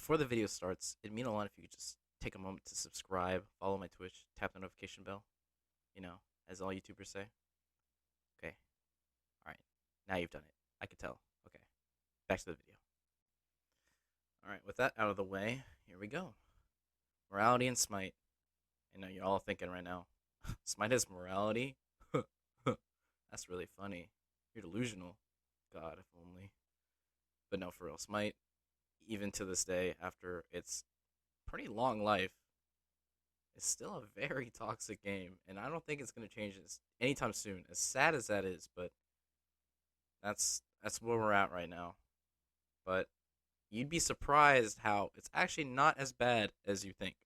Before the video starts, it'd mean a lot if you could just take a moment to subscribe, follow my Twitch, tap the notification bell, you know, as all YouTubers say. Okay, alright. Now you've done it. I can tell. Okay, back to the video. Alright, with that out of the way, here we go. Morality and Smite. I know you're all thinking right now, Smite has morality? That's really funny. You're delusional. God, if only. But no, for real, Smite, even to this day, after its pretty long life, is still a very toxic game, and I don't think it's going to change this anytime soon, as sad as that is, but that's where we're at right now. But you'd be surprised how it's actually not as bad as you think.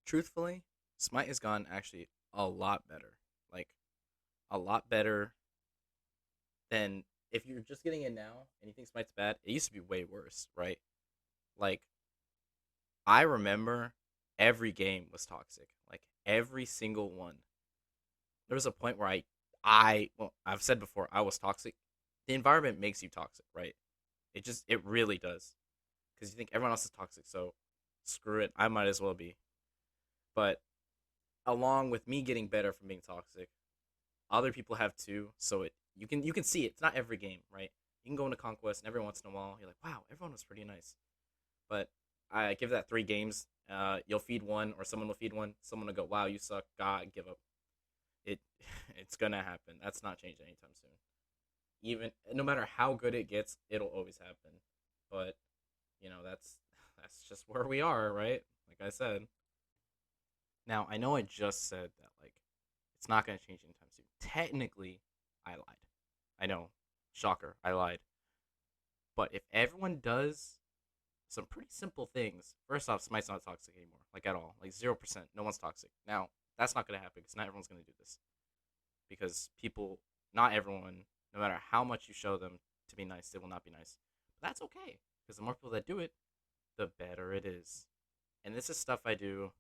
Truthfully, Smite has gotten actually a lot better. Like, a lot better than if you're just getting in now and you think Smite's bad. It used to be way worse, right? Like, I remember every game was toxic. Like, every single one. There was a point where well, I've said before, I was toxic. The environment makes you toxic, right? It really does. Because you think everyone else is toxic, so screw it, I might as well be. But along with me getting better from being toxic, other people have too. So you can see it. It's not every game, right? You can go into Conquest, and every once in a while, you're like, wow, everyone was pretty nice. But I give that 3 games. You'll feed one, or someone will feed one. Someone will go, wow, you suck. God, give up. It it's gonna happen. That's not changing anytime soon. Even no matter how good it gets, it'll always happen. But that's just where we are, right? Like I said. Now I know I just said that like it's not gonna change anytime soon. Technically, I lied. I know, shocker, I lied. But if everyone does some pretty simple things, first off, Smite's not toxic anymore, like at all, like 0%. No one's toxic. Now that's not gonna happen because not everyone's gonna do this. Because people, not everyone, no matter how much you show them to be nice, they will not be nice. But that's okay because the more people that do it, the better it is. And this is stuff I do.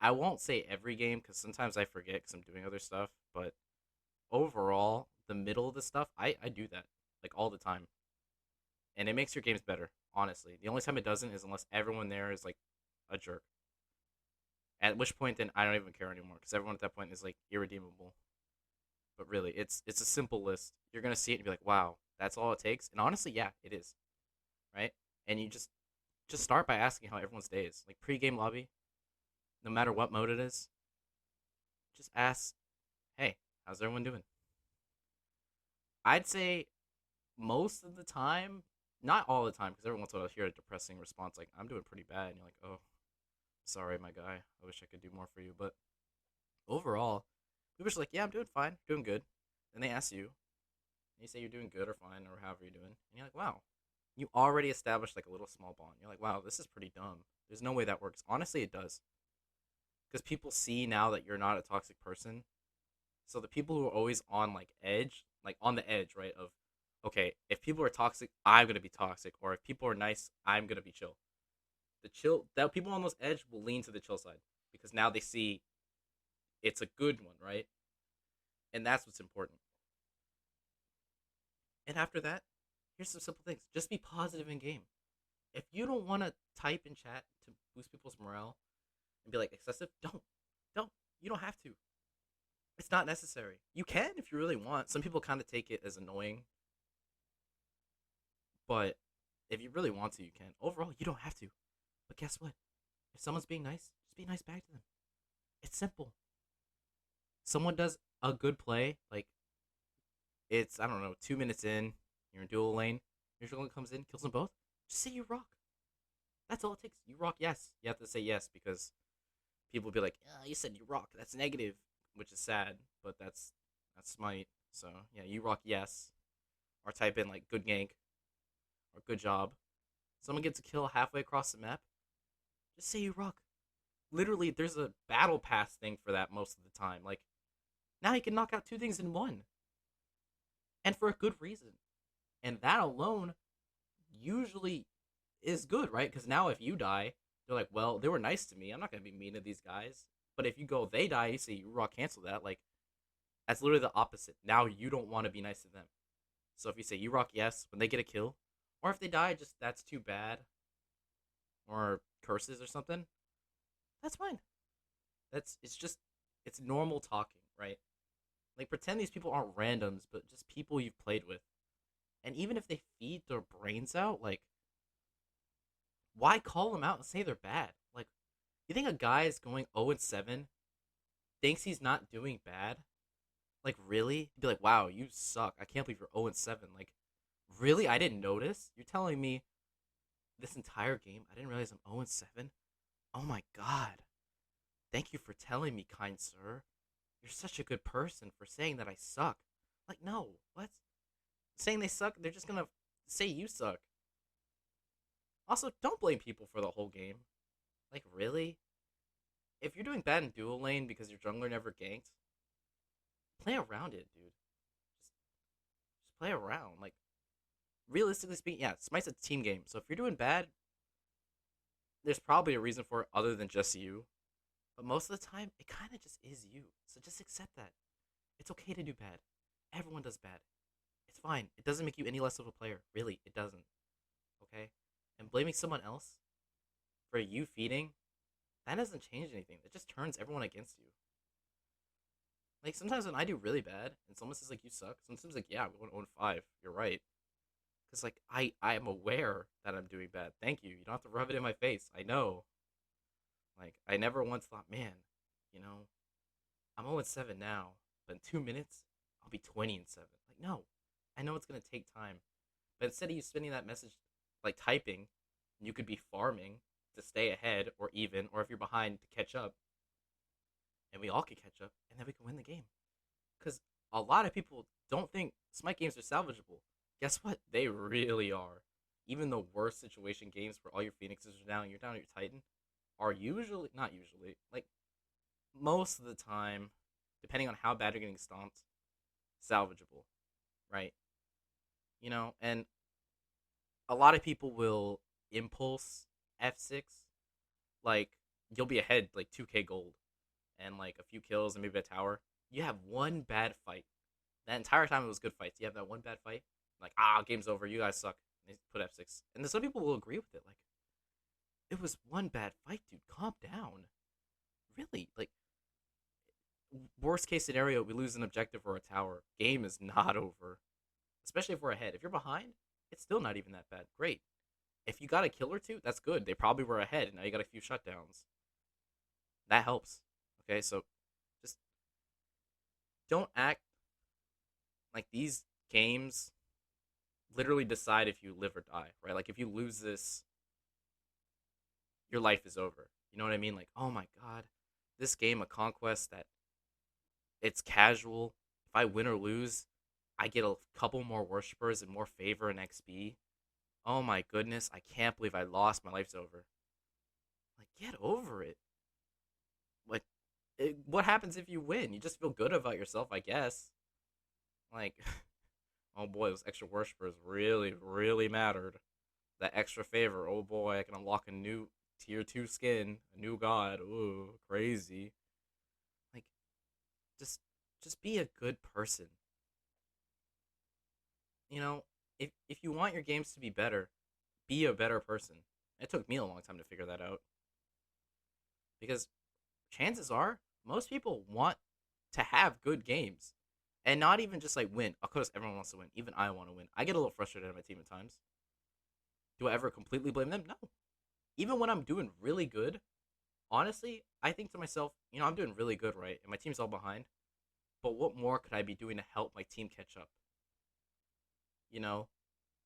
I won't say every game because sometimes I forget because I'm doing other stuff. But overall, the middle of the stuff, I do that like all the time, and it makes your games better. Honestly, the only time it doesn't is unless everyone there is like a jerk. At which point, then I don't even care anymore because everyone at that point is like irredeemable. But really, it's a simple list. You're gonna see it and be like, wow, that's all it takes. And honestly, yeah, it is, right? And you just start by asking how everyone's day is. Like pre-game lobby, no matter what mode it is, just ask, hey, how's everyone doing? I'd say most of the time, not all the time, because every once in a while I hear a depressing response like, I'm doing pretty bad. And you're like, oh, sorry, my guy. I wish I could do more for you. But overall, people are just like, yeah, I'm doing fine, doing good. Then they ask you, and you say you're doing good or fine or however you're doing. And you're like, wow. You already established like a little small bond. You're like, wow, this is pretty dumb. There's no way that works. Honestly, it does. Because people see now that you're not a toxic person. So the people who are always on like edge, like on the edge, right? Of, okay, if people are toxic, I'm gonna be toxic, or if people are nice, I'm gonna be chill. The chill that people on those edge will lean to the chill side because now they see it's a good one, right? And that's what's important. And after that, here's some simple things: just be positive in game. If you don't want to type in chat to boost people's morale and be like excessive, don't. You don't have to. It's not necessary. You can if you really want. Some people kind of take it as annoying, but if you really want to, you can. Overall, you don't have to. But guess what? If someone's being nice, just be nice back to them. It's simple. Someone does a good play, like it's, I don't know, 2 minutes in, you're in dual lane, your jungler comes in, kills them both. Just say you rock. That's all it takes. You rock, yes. You have to say yes because people will be like, oh, you said you rock. That's negative, which is sad, but that's Smite. So yeah, you rock, yes. Or type in like good gank or good job. Someone gets a kill halfway across the map. Just say you rock. Literally, there's a battle pass thing for that most of the time. Like now you can knock out 2 things in one, and for a good reason. And that alone usually is good, right? Because now if you die, they're like, well, they were nice to me. I'm not gonna be mean to these guys. But if you go, they die, you say you raw cancel that. Like that's literally the opposite. Now you don't want to be nice to them. So if you say you rock yes when they get a kill, Or if they die, just that's too bad, or curses or something. That's fine. It's just it's normal talking, right? Like pretend these people aren't randoms, but just people you've played with. And even if they feed their brains out, like why call them out and say they're bad? Like you think a guy is going 0 and 7 thinks he's not doing bad? Like really? He'd be like, "Wow, you suck. I can't believe you're 0 and 7." Like really? I didn't notice. You're telling me this entire game I didn't realize I'm 0 and 7? Oh my god. Thank you for telling me, kind sir. You're such a good person for saying that I suck. Like, no, what? Saying they suck, they're just gonna say you suck. Also, don't blame people for the whole game. Like, really? If you're doing bad in dual lane because your jungler never ganked, play around it, dude. Just play around. Like, realistically speaking, yeah, Smite's a team game. So if you're doing bad, there's probably a reason for it other than just you. But most of the time, it kind of just is you. So just accept that. It's okay to do bad. Everyone does bad. It's fine. It doesn't make you any less of a player. Really, it doesn't. Okay? And blaming someone else for you feeding, that doesn't change anything. It just turns everyone against you. Like, sometimes when I do really bad, and someone says, like, you suck, sometimes, like, yeah, we want to own 5. You're right. Because, like, I am aware that I'm doing bad. Thank you. You don't have to rub it in my face. I know. Like, I never once thought, man, you know, I'm 0 7 now, but in 2 minutes, I'll be 20 and 7. Like, no, I know it's gonna take time, but instead of you spending that message, like typing, you could be farming to stay ahead or even, or if you're behind to catch up, and we all could catch up, and then we can win the game. Because a lot of people don't think Smite games are salvageable. Guess what? They really are. Even the worst situation games where all your Phoenixes are down, and you're down at your Titan, are usually not usually like most of the time, depending on how bad you're getting stomped, salvageable, right? You know, and a lot of people will impulse F6, like you'll be ahead like 2k gold and like a few kills and maybe a tower. You have one bad fight. That entire time it was good fights. You have that one bad fight, like game's over. You guys suck. And they put F6, and then some people will agree with it. Like it was one bad fight, dude. Calm down. Really, like worst case scenario, we lose an objective or a tower. Game is not over. Especially if we're ahead. If you're behind, it's still not even that bad. Great. If you got a kill or two, that's good. They probably were ahead, and now you got a few shutdowns. That helps. Okay, so just don't act like these games literally decide if you live or die, right? Like if you lose this, your life is over. You know what I mean? Like, oh my god, this game, a conquest that it's casual. If I win or lose, I get a couple more worshippers and more favor and XP. Oh my goodness, I can't believe I lost. My life's over. Like, get over it. Like, what happens if you win? You just feel good about yourself, I guess. Like, oh boy, those extra worshippers really, really mattered. That extra favor, oh boy, I can unlock a new tier 2 skin, a new god. Ooh, crazy. Like, just just be a good person. You know, if you want your games to be better, be a better person. It took me a long time to figure that out because chances are most people want to have good games and not even just like win. Of course, everyone wants to win. Even I want to win. I get a little frustrated at my team at times. Do I ever completely blame them? No. Even when I'm doing really good, honestly, I think to myself, you know, I'm doing really good, right? And my team's all behind. But what more could I be doing to help my team catch up? You know,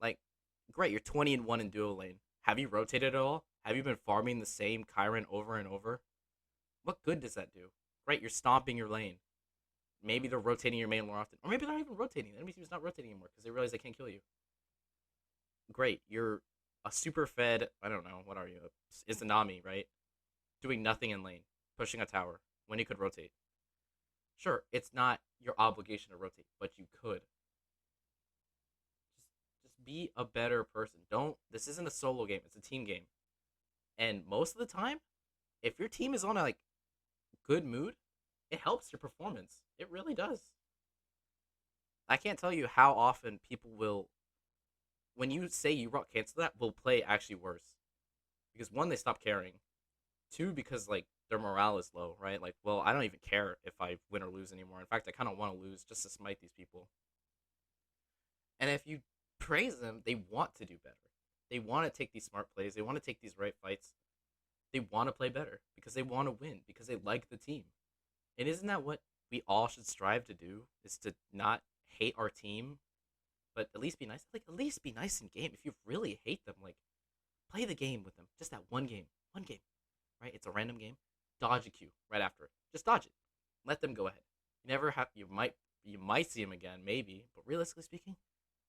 like, great, you're 20 and 1 in duo lane. Have you rotated at all? Have you been farming the same Chiron over and over? What good does that do? Right, you're stomping your lane. Maybe they're rotating your main more often. Or maybe they're not even rotating. The enemy team's not rotating anymore because they realize they can't kill you. Great, you're a super fed, I don't know, what are you? Izanami, right? Doing nothing in lane. Pushing a tower when you could rotate. Sure, it's not your obligation to rotate, but you could. Just be a better person. Don't, this isn't a solo game, it's a team game. And most of the time, if your team is on a like good mood, it helps your performance. It really does. I can't tell you how often people will when you say you rock cancel that, will play actually worse because one, they stop caring. Two, because like their morale is low, right? Like, well, I don't even care if I win or lose anymore. In fact, I kind of want to lose just to smite these people. And if you praise them, they want to do better. They want to take these smart plays. They want to take these right fights. They want to play better because they want to win because they like the team. And isn't that what we all should strive to do? Is to not hate our team, but at least be nice. Like at least be nice in game. If you really hate them, like play the game with them. Just that one game, right? It's a random game. Dodge a Q right after it. Just dodge it. Let them go ahead. You never have. You might see him again, maybe, but realistically speaking,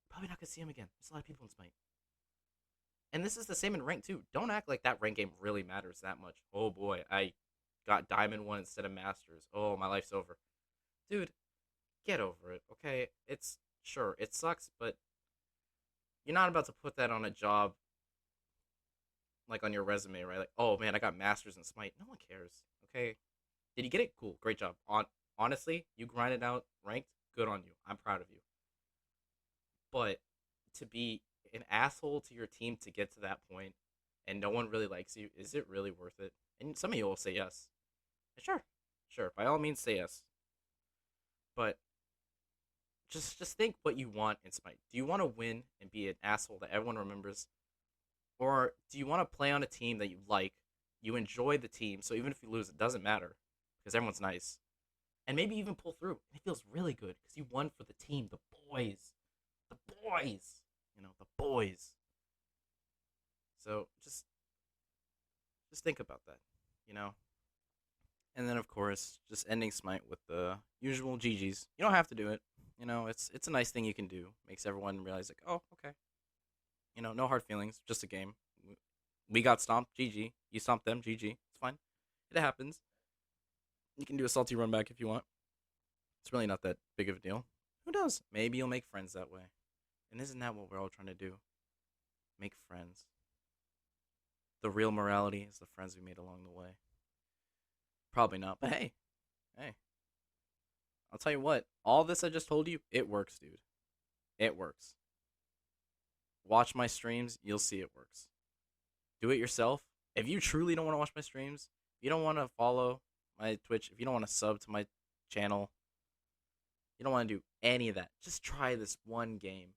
probably not gonna see him again. There's a lot of people in Smite. And this is the same in rank too. Don't act like that rank game really matters that much. Oh boy, I got Diamond 1 instead of Masters. Oh, my life's over. Dude, get over it, okay? It's sure, it sucks, but you're not about to put that on a job like on your resume, right? Like, oh man, I got Masters in Smite. No one cares, okay? Did you get it? Cool, great job. Honestly, you grinded out ranked, good on you. I'm proud of you. But to be an asshole to your team to get to that point and no one really likes you, is it really worth it? And some of you will say yes. Sure, sure. By all means, say yes. But just think what you want in Smite. Do you want to win and be an asshole that everyone remembers, or do you want to play on a team that you like, you enjoy the team, so even if you lose, it doesn't matter because everyone's nice, and maybe even pull through. And it feels really good because you won for the team, the boys, the boys. So just think about that, you know. And then of course, just ending Smite with the usual GGs. You don't have to do it. It's a nice thing you can do. Makes everyone realize like, oh, okay. No hard feelings. Just a game. We got stomped. GG. You stomped them. GG. It's fine. It happens. You can do a salty run back if you want. It's really not that big of a deal. Who knows? Maybe you'll make friends that way. And isn't that what we're all trying to do? Make friends. The real morality is the friends we made along the way. Probably not, but hey. I'll tell you what. All this I just told you, it works, dude. It works. Watch my streams, you'll see it works. Do it yourself. If you truly don't want to watch my streams, if you don't want to follow my Twitch, if you don't want to sub to my channel, you don't want to do any of that. Just try this one game.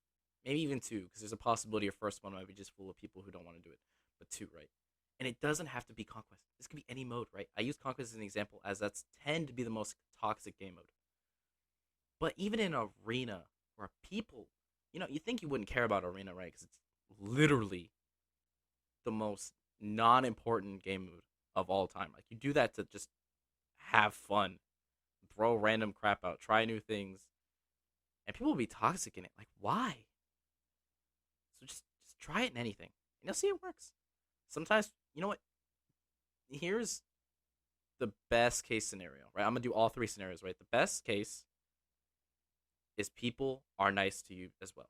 Maybe even two, because there's a possibility your first one might be just full of people who don't want to do it. But two, right? And it doesn't have to be Conquest. This could be any mode, right? I use Conquest as an example as that's tend to be the most toxic game mode. But even in Arena, where people, you think you wouldn't care about Arena, right? Because it's literally the most non-important game mode of all time. Like, you do that to just have fun, throw random crap out, try new things, and people will be toxic in it. Like, why? So just try it in anything, and you'll see it works. Sometimes, you know what? Here's the best case scenario, right? I'm gonna do all three scenarios, right? The best case is people are nice to you as well.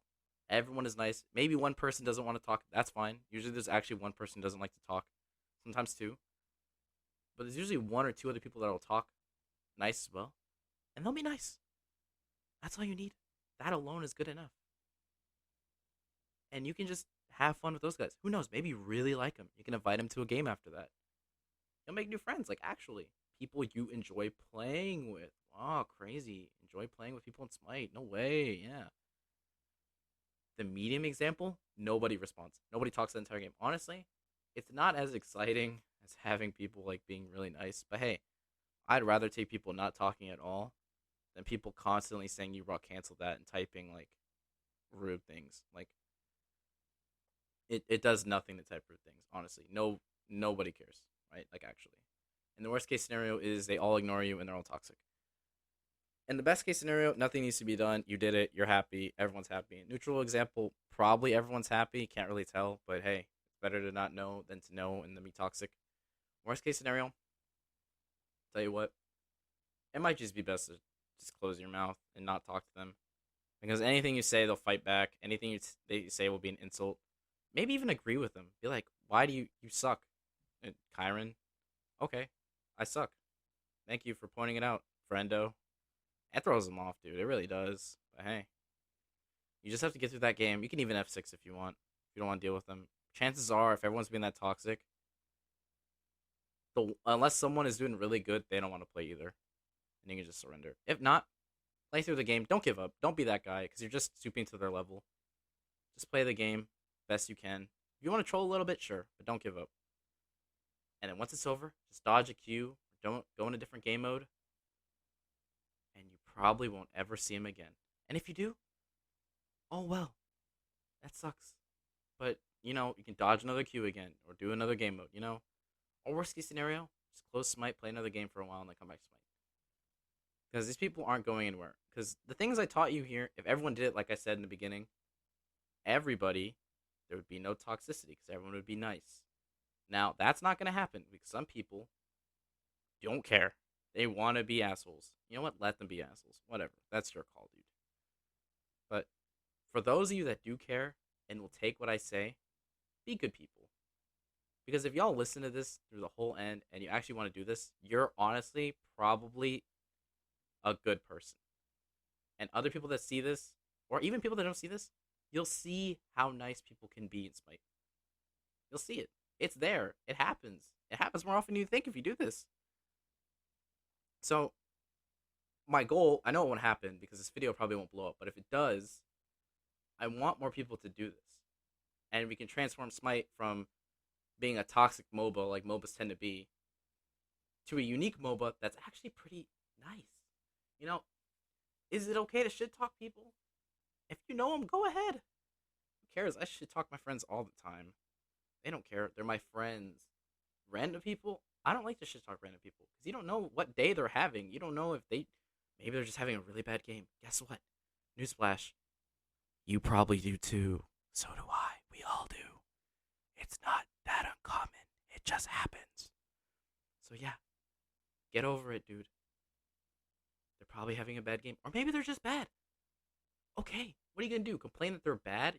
Everyone is nice. Maybe one person doesn't want to talk. That's fine. Usually there's actually one person who doesn't like to talk. Sometimes two. But there's usually one or two other people that will talk nice as well. And they'll be nice. That's all you need. That alone is good enough. And you can just have fun with those guys. Who knows? Maybe you really like them. You can invite them to a game after that. You'll make new friends. Like, actually, people you enjoy playing with. Wow, crazy. Enjoy playing with people in Smite. No way. Yeah. The medium example, nobody responds. Nobody talks the entire game. Honestly, it's not as exciting as having people like being really nice. But hey, I'd rather take people not talking at all than people constantly saying you rock cancel that and typing like rude things. Like it does nothing to type rude things, honestly. Nobody cares, right? Like actually. And the worst case scenario is they all ignore you and they're all toxic. In the best case scenario, nothing needs to be done. You did it. You're happy. Everyone's happy. Neutral example, probably everyone's happy. Can't really tell, but hey, it's better to not know than to know and then be toxic. Worst case scenario, tell you what, it might just be best to just close your mouth and not talk to them. Because anything you say, they'll fight back. Anything they say will be an insult. Maybe even agree with them. Be like, why do you suck? And Kyron, okay, I suck. Thank you for pointing it out, friendo. It throws them off, dude. It really does. But hey, You just have to get through that game. You can even F6 if you want. If you don't want to deal with them. Chances are, if everyone's being that toxic, unless someone is doing really good, they don't want to play either. And you can just surrender. If not, play through the game. Don't give up. Don't be that guy because you're just stooping to their level. Just play the game best you can. If you want to troll a little bit, sure, but don't give up. And then once it's over, just dodge a queue. Don't go in a different game mode. And you probably won't ever see him again. And if you do, oh well. That sucks. But, you can dodge another queue again. Or do another game mode, Or worst case scenario, just close Smite, play another game for a while, and then come back to Smite. Because these people aren't going anywhere. Because the things I taught you here, if everyone did it like I said in the beginning, there would be no toxicity because everyone would be nice. Now, that's not going to happen because some people don't care. They want to be assholes. You know what? Let them be assholes. Whatever. That's your call, dude. But for those of you that do care and will take what I say, be good people. Because if y'all listen to this through the whole end and you actually want to do this, you're honestly probably a good person. And other people that see this, or even people that don't see this, you'll see how nice people can be in Smite. You'll see it. It's there. It happens. It happens more often than you think if you do this. So, my goal, I know it won't happen because this video probably won't blow up, but if it does, I want more people to do this. And we can transform Smite from being a toxic MOBA like MOBAs tend to be to a unique MOBA that's actually pretty nice. Is it okay to shit talk people? If you know them, go ahead. Who cares? I shit talk my friends all the time. They don't care. They're my friends. Random people, I don't like to shit talk random people because you don't know what day they're having. You don't know if maybe they're just having a really bad game. Guess what? Newsflash. You probably do too. So do I. We all do. It's not that uncommon. It just happens. So yeah, get over it, dude. They're probably having a bad game. Or maybe they're just bad. Okay, what are you going to do? Complain that they're bad?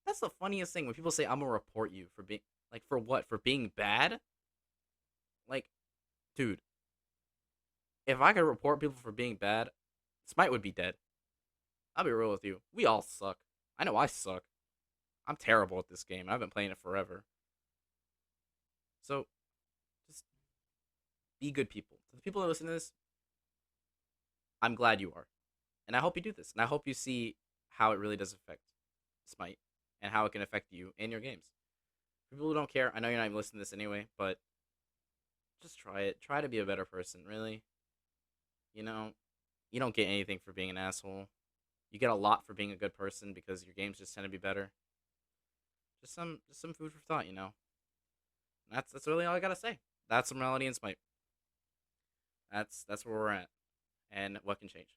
That's the funniest thing when people say, I'm going to report you for being... Like, for what? For being bad? Like, dude. If I could report people for being bad, Smite would be dead. I'll be real with you. We all suck. I know I suck. I'm terrible at this game. I've been playing it forever. So, just be good people. To the people that listen to this, I'm glad you are. And I hope you do this. And I hope you see how it really does affect Smite. And how it can affect you and your games. For people who don't care, I know you're not even listening to this anyway, but just try it. Try to be a better person, really. You don't get anything for being an asshole. You get a lot for being a good person because your games just tend to be better. Just some food for thought, That's really all I gotta say. That's Morality and Smite. That's where we're at, and what can change.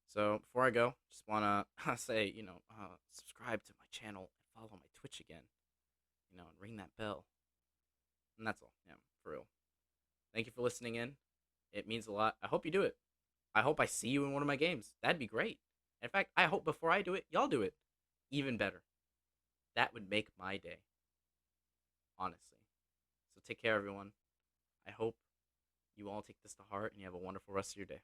So before I go, just wanna say, subscribe to my channel and follow my Twitch again, and ring that bell. And that's all. Yeah, for real. Thank you for listening in. It means a lot. I hope you do it. I hope I see you in one of my games. That'd be great. In fact, I hope before I do it, y'all do it. Even better. That would make my day. Honestly. So take care, everyone. I hope you all take this to heart and you have a wonderful rest of your day.